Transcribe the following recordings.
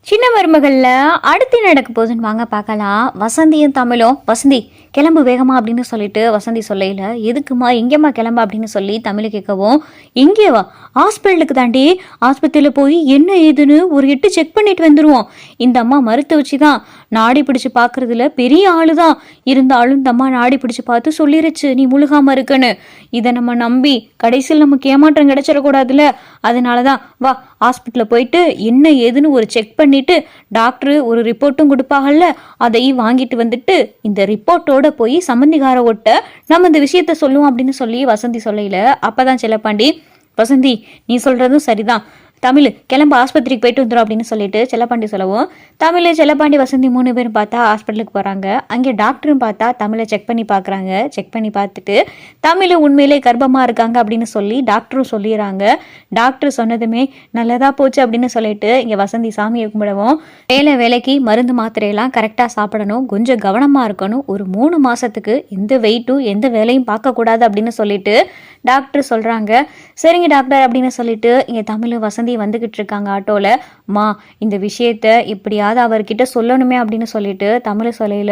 சின்ன மருமகளில் அடுத்து நடக்க போகுதுன்னு வாங்க பார்க்கலாம். வசந்தியும் தமிழும், வசந்தி கிளம்பு வேகமா அப்படின்னு சொல்லிட்டு வசந்தி சொல்லையில், எதுக்குமா எங்கேம்மா கிளம்ப அப்படின்னு சொல்லி தமிழ் கேட்கவும், எங்கே வா, ஹாஸ்பிட்டலுக்கு தாண்டி, ஆஸ்பத்திரியில் போய் என்ன ஏதுன்னு ஒரு எட்டு செக் பண்ணிட்டு வந்துடுவோம். இந்த அம்மா மருத்துவ வச்சு தான் நாடி பிடிச்சு பார்க்கறதுல பெரிய ஆளு தான் இருந்தாலும் இந்த அம்மா நாடி பிடிச்சு பார்த்து சொல்லிருச்சு நீ முழுகாம இருக்குன்னு. இதை நம்ம நம்பி கடைசியில் நமக்கு ஏமாற்றம் கிடைச்சிடக்கூடாதுல, அதனாலதான் வா ஹாஸ்பிட்டலில் போயிட்டு என்ன ஏதுன்னு ஒரு செக் பண்ணிட்டு டாக்டர் ஒரு ரிப்போர்ட்டும் கொடுப்பாங்கல்ல, அதையும் வாங்கிட்டு வந்துட்டு இந்த ரிப்போர்ட்டோட போய் சம்பந்திகார ஒட்ட நம்ம இந்த விஷயத்த சொல்லுவோம் அப்படின்னு சொல்லி வசந்தி சொல்லையில, அப்பதான் செல்லப்பாண்டி, வசந்தி நீ சொல்றதும் சரிதான், தமிழ் கிளம்ப ஆஸ்பத்திரிக்கு போயிட்டு வந்துடும் அப்படின்னு சொல்லிட்டு செல்லப்பாண்டி சொல்லவும், தமிழ் செல்லப்பாண்டி வசந்தி 3 பேரும் பார்த்தா ஹாஸ்பிட்டலுக்கு போகிறாங்க. அங்கே டாக்டரும் பார்த்தா தமிழை செக் பண்ணி பார்க்குறாங்க. செக் பண்ணி பார்த்துட்டு தமிழ் உண்மையிலே கர்ப்பமாக இருக்காங்க அப்படின்னு சொல்லி டாக்டரும் சொல்லிடுறாங்க. டாக்டர் சொன்னதுமே நல்லதாக போச்சு அப்படின்னு சொல்லிட்டு இங்கே வசந்தி சாமியை கும்பிடவும், வேலைக்கு மருந்து மாத்திரையெல்லாம் கரெக்டாக சாப்பிடணும், கொஞ்சம் கவனமாக இருக்கணும், ஒரு 3 மாதத்துக்கு எந்த வெயிட்டும் எந்த வேலையும் பார்க்கக்கூடாது அப்படின்னு சொல்லிட்டு டாக்டர் சொல்கிறாங்க. சரிங்க டாக்டர் அப்படின்னு சொல்லிட்டு இங்கே தமிழ் வசந்தி வந்துகிட்டு இருக்காங்க ஆட்டோல. மா இந்த விஷயத்த எப்படியாவது அவர்கிட்ட சொல்லணுமே அப்படின்னு சொல்லிட்டு தமிழ் சொல்லையில,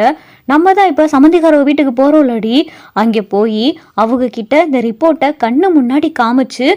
நம்ம தான் இப்ப சம்பந்திக்கார வீட்டுக்கு போறோம்லடி, அங்கே போய் அவங்க கிட்ட இந்த ரிப்போர்ட்டை கண்ணு முன்னாடி காமிச்சு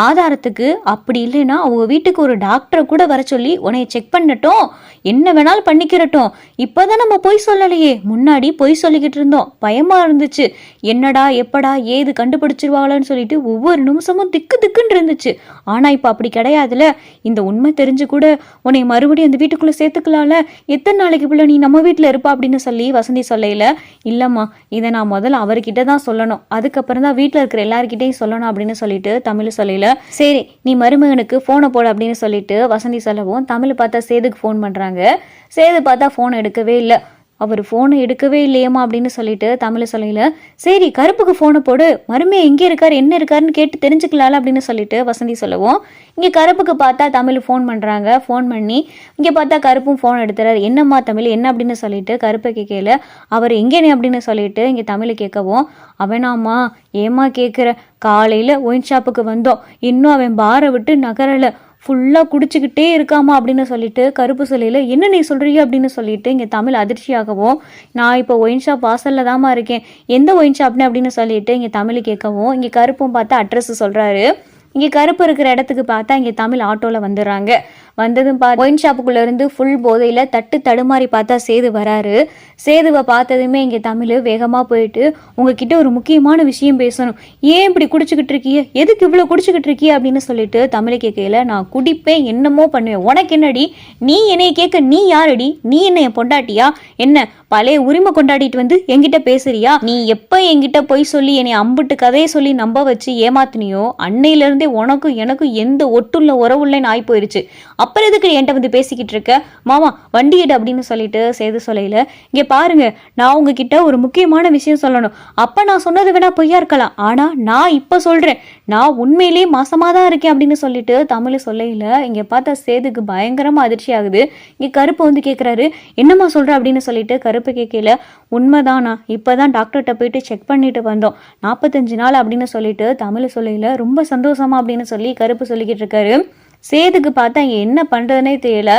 ஆதாரத்துக்கு, அப்படி இல்லைன்னா அவங்க வீட்டுக்கு ஒரு டாக்டரை கூட வர சொல்லி உன்னைய செக் பண்ணட்டும், என்ன வேணாலும் பண்ணிக்கிறட்டும். இப்பதான் நம்ம பொய் சொல்லலையே, முன்னாடி பொய் சொல்லிக்கிட்டு இருந்தோம், பயமா இருந்துச்சு, என்னடா எப்படா ஏது கண்டுபிடிச்சிருவாங்களான்னு சொல்லிட்டு ஒவ்வொரு நிமிஷமும் திக்கு திக்குன்னு இருந்துச்சு. ஆனா இப்ப அப்படி கிடையாதுல, இந்த உண்மை தெரிஞ்சு கூட உன்னை மறுபடியும் அந்த வீட்டுக்குள்ள சேர்த்துக்கலாம்ல, எத்தனை நாளைக்கு பிள்ளை நீ நம்ம வீட்டுல இருப்பா அப்படின்னு சொல்லி வசந்தி சொல்லையில, இல்லம்மா இதை நான் முதல்ல அவர்கிட்ட தான் சொல்லணும், அதுக்கப்புறம் தான் வீட்டுல இருக்கிற எல்லார்கிட்டையும் சொல்லணும் அப்படின்னு சொல்லிட்டு தமிழ் சொல்லையில, சரி நீ மருமகனுக்கு போனை போட அப்படின்னு சொல்லிட்டு வசந்தி சொல்லவும், தமிழ் பார்த்தா சேதுக்கு ஃபோன் பண்றாங்க. சேது பார்த்தா போன் எடுக்கவே இல்லை. அவர் ஃபோனை எடுக்கவே இல்லையம்மா அப்படின்னு சொல்லிட்டு தமிழ் சொல்லையில, சரி கருப்புக்கு ஃபோனை போடு, மருமையை எங்கே இருக்காரு என்ன இருக்காருன்னு கேட்டு தெரிஞ்சுக்கலாம்ல அப்படின்னு சொல்லிட்டு வசந்தி சொல்லவும், இங்கே கருப்புக்கு பார்த்தா தமிழ் ஃபோன் பண்ணுறாங்க. ஃபோன் பண்ணி இங்கே பார்த்தா கருப்பும் ஃபோன் எடுத்துறாரு. என்னம்மா தமிழ் என்ன அப்படின்னு சொல்லிட்டு கருப்பை கேட்கல, அவர் எங்கேனே அப்படின்னு சொல்லிட்டு இங்கே தமிழ் கேட்கவும், அவனாம்மா ஏமா கேட்குற, காலையில் ஒயின் ஷாப்புக்கு வந்தோம், இன்னும் அவன் பாரை விட்டு நகரலை, ஃபுல்லாக குடிச்சிக்கிட்டே இருக்காமா அப்படின்னு சொல்லிட்டு கருப்பு சொல்லையில், என்ன நீ சொல்கிறீங்க அப்படின்னு சொல்லிட்டு இங்கே தமிழ் அதிர்ச்சியாகவும், நான் இப்போ ஒயின் ஷாப் வாசலில் தாமா இருக்கேன், எந்த ஒயின் ஷாப்னு அப்படின்னு சொல்லிட்டு இங்கே தமிழ் கேட்கவும், இங்கே கருப்பும் பார்த்தா அட்ரஸ் சொல்கிறாரு. இங்கே கருப்பு இருக்கிற இடத்துக்கு பார்த்தா இங்கே தமிழ் ஆட்டோவில் வந்துடுறாங்க. வந்ததும் ஒயின் ஷாப்புக்குள்ள இருந்து ஃபுல் போதையில் தட்டு தடுமாறி பார்த்தா சேது வராரு. சேதுவை பார்த்ததுமே இங்கே தமிழ் வேகமாக போயிட்டு, உங்ககிட்ட ஒரு முக்கியமான விஷயம் பேசணும், ஏன் இப்படி குடிச்சுக்கிட்டு இருக்கிய, எதுக்கு இவ்வளோ குடிச்சுக்கிட்டு இருக்கிய அப்படின்னு சொல்லிட்டு தமிழை கேட்கல, நான் குடிப்பேன் என்னமோ பண்ணுவேன், உனக்கு என்னடி, நீ என்னைய கேட்க நீ யாரடி, நீ என்ன என் பொண்டாட்டியா, என்ன பழைய உரிமை கொண்டாடிட்டு வந்து என்கிட்ட பேசுறியா, நீ எப்போ என்கிட்ட போய் சொல்லி என்னை அம்பிட்டு கதையை சொல்லி நம்ப வச்சு ஏமாத்தினியோ அன்னையிலேருந்தே உனக்கும் எனக்கும் எந்த ஒட்டுள்ள உறவுள்ளேன்னு ஆகி போயிருச்சு, அப்புறம் எதுக்கு என்கிட்ட வந்து பேசிக்கிட்டு இருக்க, மாமா வண்டி எடு அப்படின்னு சொல்லிட்டு சேது சொல்லையில, இங்கே பாருங்க நான் உங்ககிட்ட ஒரு முக்கியமான விஷயம் சொல்லணும், அப்போ நான் சொன்னது வேணா பொய்யா இருக்கலாம், ஆனால் நான் இப்போ சொல்கிறேன், நான் உண்மையிலேயே மாசமாக தான் இருக்கேன் அப்படின்னு சொல்லிட்டு தமிழ் சொல்லையில, இங்கே பார்த்தா சேதுக்கு பயங்கரமாக அதிர்ச்சி ஆகுது. இங்கே கருப்பு வந்து கேட்குறாரு, என்னம்மா சொல்கிற அப்படின்னு சொல்லிட்டு கருப்பு கேட்கல, உண்மைதானா இப்போதான் டாக்டர்கிட்ட போயிட்டு செக் பண்ணிட்டு வந்தோம், 45 நாள் அப்படின்னு சொல்லிட்டு தமிழ் சொல்லையில, ரொம்ப சந்தோஷமா அப்படின்னு சொல்லி கருப்பு சொல்லிக்கிட்டு இருக்காரு. சேதுக்கு பார்த்தா இங்கே என்ன பண்ணுறதுனே தெரியல.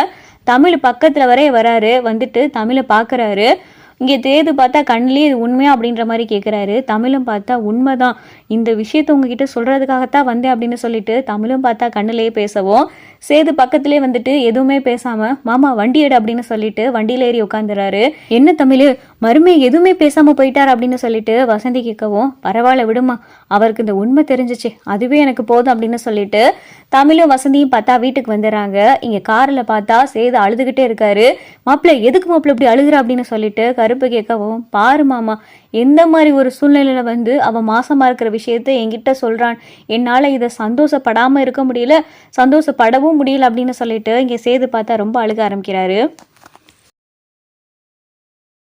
தமிழ் பக்கத்தில் வராரு. வந்துட்டு தமிழை பார்க்குறாரு. இங்கே சேது பார்த்தா கண்ணிலே இது உண்மையா அப்படின்ற மாதிரி கேட்குறாரு. தமிழும் பார்த்தா உண்மைதான், இந்த விஷயத்த உங்ககிட்ட சொல்கிறதுக்காகத்தான் வந்தேன் அப்படின்னு சொல்லிட்டு தமிழும் பார்த்தா கண்ணிலேயே பேசவும், சேது பக்கத்திலே வந்துட்டு எதுவுமே பேசாமல், மாமா வண்டி எடு அப்படின்னு சொல்லிட்டு வண்டியில் ஏறி உட்காந்துறாரு. என்ன தமிழ் மருமை எதுவுமே பேசாமல் போயிட்டார் அப்படின்னு சொல்லிட்டு வசந்தி கேட்கவும், பரவாயில்ல விடுமா, அவருக்கு இந்த உண்மை தெரிஞ்சிச்சு, அதுவே எனக்கு போதும் அப்படின்னு சொல்லிட்டு தமிழும் வசந்தியும் பார்த்தா வீட்டுக்கு வந்துடுறாங்க. இங்கே காரில் பார்த்தா சேது அழுதுகிட்டே இருக்காரு. மாப்பிள்ளை எதுக்கு மாப்பிள்ளை இப்படி அழுகுற அப்படின்னு சொல்லிட்டு கருப்பு கேட்கவும், பாரு மாமா எந்த மாதிரி ஒரு சூழ்நிலையில் வந்து அவன் மாசமாக இருக்கிற விஷயத்த என்கிட்ட சொல்கிறான், என்னால் இதை சந்தோஷப்படாமல் இருக்க முடியல, சந்தோஷப்படவும் முடியல அப்படின்னு சொல்லிட்டு இங்கே சேது பார்த்தா ரொம்ப அழுக ஆரம்பிக்கிறாரு.